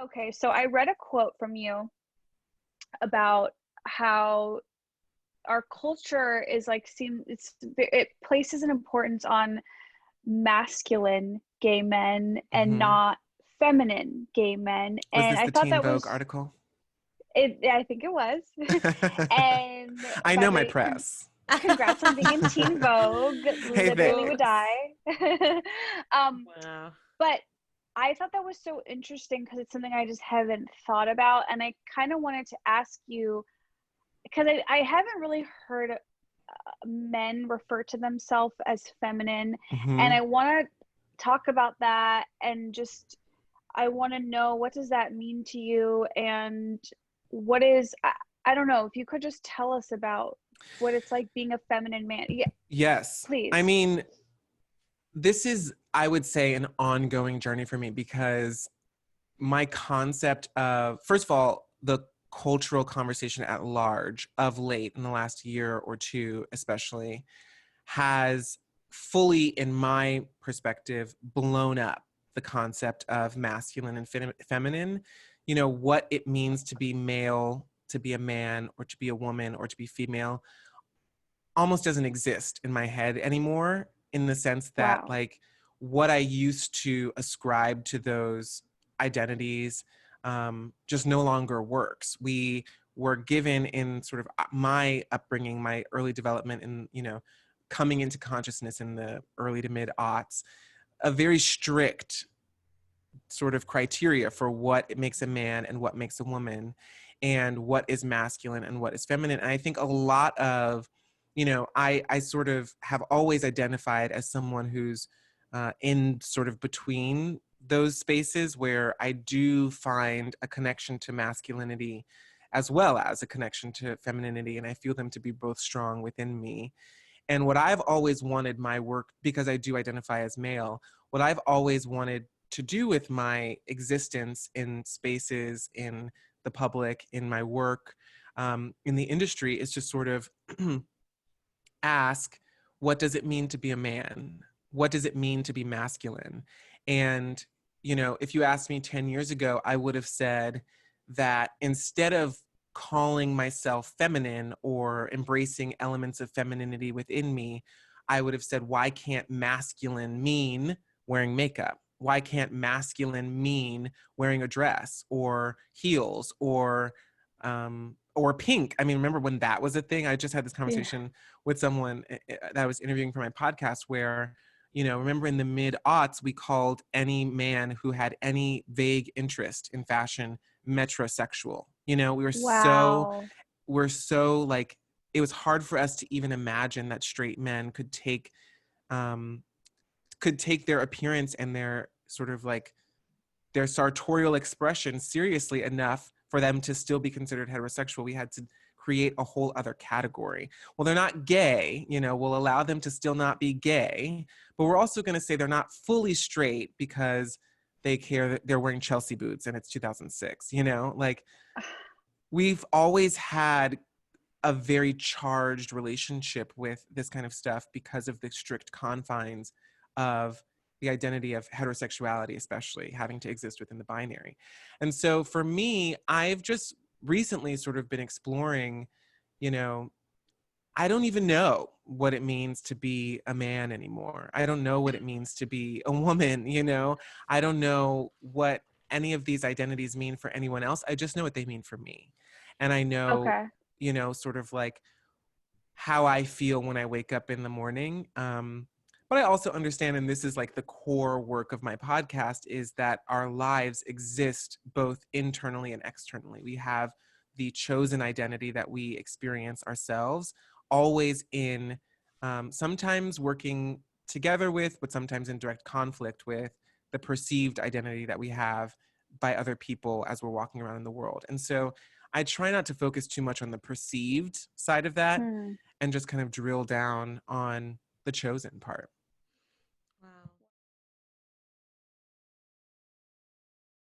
Okay, so I read a quote from you about how our culture is like it places an importance on masculine gay men and Hmm. not feminine gay men, Was and this I the thought Teen that Vogue was article? it. I think it was. And I by know the my way, press. congrats on being in Teen Vogue. Hey, Literally would thanks. die. um, Wow. but I thought that was so interesting because it's something I just haven't thought about, and I kind of wanted to ask you because I haven't really heard men refer to themselves as feminine, and Hmm. I want to talk about that and just I want to know, what does that mean to you, and what is I don't know if you could just tell us about what it's like being a feminine man. Yeah, Yes. I please. mean, this is, I would say, an ongoing journey for me because my concept of, first of all, the cultural conversation at large of late in the last year or two, especially, has fully, in my perspective, blown up the concept of masculine and feminine, what it means to be male, to be a man, or to be a woman, or to be female almost doesn't exist in my head anymore, in the sense that, Wow. like, what I used to ascribe to those identities just no longer works. We were given, in sort of my upbringing, my early development, and coming into consciousness in the early to mid aughts, a very strict sort of criteria for what it makes a man and what makes a woman, and what is masculine and what is feminine. And I think a lot of, I sort of have always identified as someone who's in sort of between those spaces, where I do find a connection to masculinity as well as a connection to femininity, and I feel them to be both strong within me. And what I've always wanted my work, because I do identify as male, what I've always wanted to do with my existence in spaces, in the public, in my work, in the industry, is just sort of ask, what does it mean to be a man? What does it mean to be masculine? And, if you asked me 10 years ago, I would have said that instead of calling myself feminine or embracing elements of femininity within me, I would have said, why can't masculine mean wearing makeup? Why can't masculine mean wearing a dress or heels or pink? I mean, remember when that was a thing? I just had this Yeah. conversation with someone that I was interviewing for my podcast where, remember in the mid aughts, we called any man who had any vague interest in fashion metrosexual. Wow. We're so like, it was hard for us to even imagine that straight men um, could take their appearance and their sort of like their sartorial expression seriously enough for them to still be considered heterosexual. We had to create a whole other category. Well, they're not gay, we'll allow them to still not be gay, but we're also going to say they're not fully straight because they care that they're wearing Chelsea boots and it's 2006, like, we've always had a very charged relationship with this kind of stuff because of the strict confines of the identity of heterosexuality, especially having to exist within the binary. And so for me, I've just recently sort of been exploring, you know, I don't even know what it means to be a man anymore. I don't know what it means to be a woman, I don't know what any of these identities mean for anyone else. I just know what they mean for me. And I know, Okay. sort of like how I feel when I wake up in the morning. But I also understand, and this is like the core work of my podcast, is that our lives exist both internally and externally. We have the chosen identity that we experience ourselves, always in sometimes working together with, but sometimes in direct conflict with the perceived identity that we have by other people as we're walking around in the world. And so I try not to focus too much on the perceived side of that Hmm. and just kind of drill down on the chosen part.